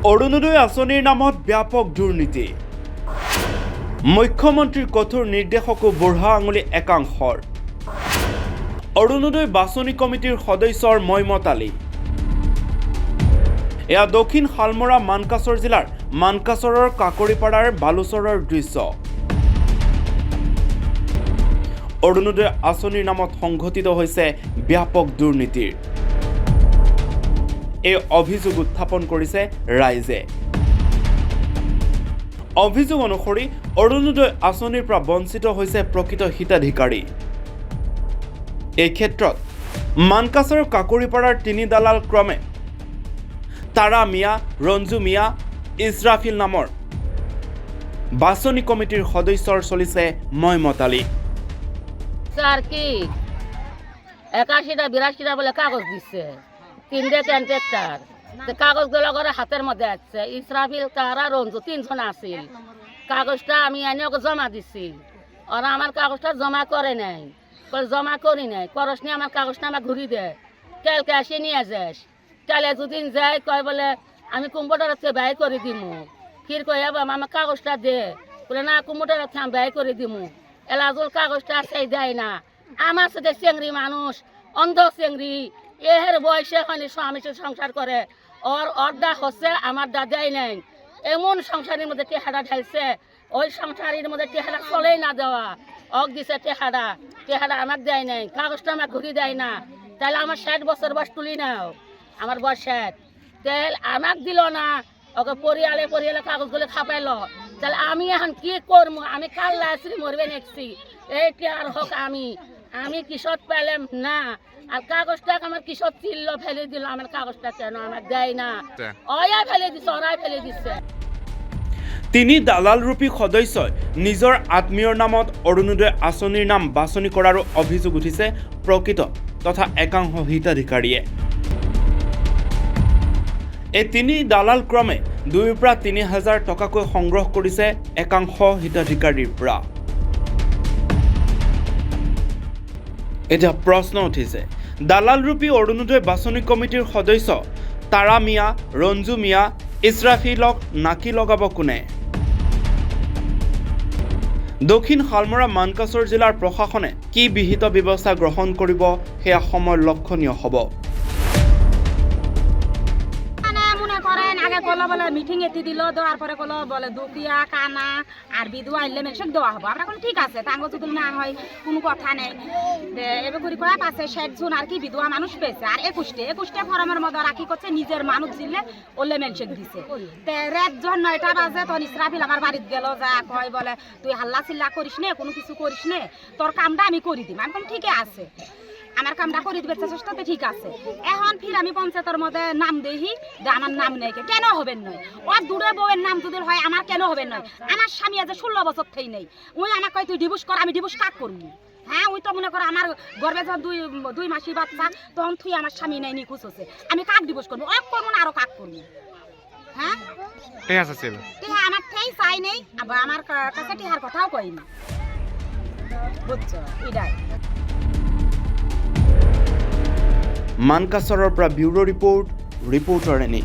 অৰুণোদয় আঁচনিৰ নামত ব্যাপক দুৰ্নীতি। মুখ্যমন্ত্ৰীৰ কঠোৰ নিৰ্দেশকো বুঢ়া আঙুলি একাংশৰ। অৰুণোদয় বাছনি কমিটিৰ সদস্যৰ মইমতালি। এয়া দক্ষিণ শালমৰা মানকাছৰ জিলাৰ মানকাছৰৰ কাকৰিপাৰাৰ বালুচৰৰ দৃশ্য। অৰুণোদয় আঁচনিৰ নামত সংঘটিত হৈছে ব্যাপক দুৰ্নীতিৰ। এই অভিযোগ উত্থাপন কৰিছে ৰাইজে। অভিযোগ অনুসৰি অৰুণোদয় আঁচনিৰ পৰা বঞ্চিত হৈছে প্ৰকৃত হিতাধিকাৰী। এই ক্ষেত্ৰত মানকাছৰ কাকৰিপাৰাৰ তিনি দালাল ক্ৰমে তাৰা মিয়া, ৰঞ্জু মিয়া, ইছৰাফিল নামৰ বাছনি কমিটিৰ সদস্যৰ চলিছে মইমতালি। স্যার কি 81টা 82টা বলে কাগজ দিচ্ছে, 3টে কন্ট্রাক্টর কাগজগুলো করে হাতের মধ্যে আছে। ইসরাফিল, তারা, রঞ্জু 3 জন আছিল। কাগজটা আমি এনে ওকে জমা দিচ্ছি, ওরা আমার কাগজটা জমা করে নাই, জমা করি নাই, করস নিয়ে আমার কাগজটা আমার ঘুরি দেয়। কালকে আসে নিয়ে যাস, কালে দুদিন যাই কয় বলে আমি কম্পিউটার থেকে ব্যয় করে দিমু। ফির কয় আমার কাগজটা দে, বলে না কম্পিউটার থেকে আমি ব্যয় করে দিমু। এলাজুল কাগজটা সেই দেয় না। আমার সাথে চেংড়ি মানুষ, অন্ধ চেংড়ি, এর বয়সে হয়নি স্বামী সংসার করে, ওর অর্ধা হচ্ছে আমার দা দেয় নাই। এমন সংসারের মধ্যে টেহারা ঢালছে, ওই সংসারের মধ্যে টেহারা চলেই না দেওয়া। অক দিছে টেহারা আমাকে দেয় নাই, কাগজটা আমার ঘুরি দেয় না। তাহলে আমার 60 বছর বয়স তুলি নাও, আমার বয়স 60, তাহলে আমাকে দিল না, ওকে পরিয়ালে কাগজগুলো খাপাইলো। তাহলে আমি এখন কি করবো? আমি কাল লাইসি মরবে নেছি, এইটি আর হোক আমি কিশোর পেলাম না। আর কাগজটা আমার কিশোর চিল্ল ফেলে দিল, আমার কাগজটা কেন আমার দেয় না? ওরাই ফেলে দিচ্ছে, ওরাই ফেলে দিচ্ছে। তিনি দালালৰূপী সদস্যই নিজৰ আত্মীয়ৰ নামত অৰুণোদয় আঁচনিৰ নাম বাছনি কৰাৰো অভিযোগ উঠিছে প্ৰকৃত তথা একাংশ হিতাধিকাৰীয়ে। এই তিনি দালাল ক্ৰমে 2ৰ পৰা 3,000 টকাকৈ সংগ্ৰহ কৰিছে একাংশ হিতাধিকাৰীৰ পৰা। এতিয়া প্ৰশ্ন উঠিছে, দালালৰূপী অৰুণোদয় বাছনি কমিটিৰ সদস্য তাৰা মিয়া, ৰঞ্জু মিয়া, ইছৰাফিলক নাকি লগাব কোনে? দক্ষিণ শালমৰা মানকাছৰ জিলাৰ প্ৰশাসনে কি বিহিত ব্যৱস্থা গ্ৰহণ কৰিব সেয়া সময় লক্ষণীয় হ'ব। কলো বলে মিটিং এটি দিল, দেওয়ার পরে কলো বলে দুকিয়া কানা আর বিধবা আইলে মেনশন দেওয়া হবো। আমরা ঠিক আছে, তাঙ্গ যদি না হয় কোনো কথা নেই। এবার করি করা পাশে 60 জন আর কি বিধবা মানুষ পেয়েছে। আর 21টে ফরমের মধ্যে রাখি করছে নিজের মানুষ দিলে ওলে মেনশন দিছে। রাত যখন 9টা বাজে তখন ইসরাফিল আমার বাড়িতে গেল, যা কয় বলে তুই হাল্লা চিল্লা করিস নে, কোনো কিছু করিস নে, তোর কামটা আমি করি দিম। আমি ঠিকই আছে, আমার কামটা করে দিবে চেষ্টাতে ঠিক আছে। এখন ফির আমি পঞ্চায়েতের মধ্যে নাম দেখি, আমার নাম নেই, কেন হবেন নয়? ওর দূরে বউয়ের নাম যদি হয় আমার কেন হবেন নয়? আমার স্বামী আজ 16 বছর থেই নেই, ওই আমাকে কয় তুই ডিভোর্স কর, আমি ডিভোর্স কাক করবো? হ্যাঁ, ওই তো মনে করো আমার গর্বে যখন দুই মাসির বাচ্চা, তখন তুই আমার স্বামী নেই নিখোঁজ হচ্ছে, আমি কাক ডিভোর্স করবো? ও করবো না, আরো কাক করবো? হ্যাঁ, আমার ঠেই চাই নেই, আবার আমার কাছে টিহার কথাও কইনি, বুঝছো? এটাই। মানকাছৰৰ পৰা ব্যুৰো ৰিপৰ্টাৰ এনি।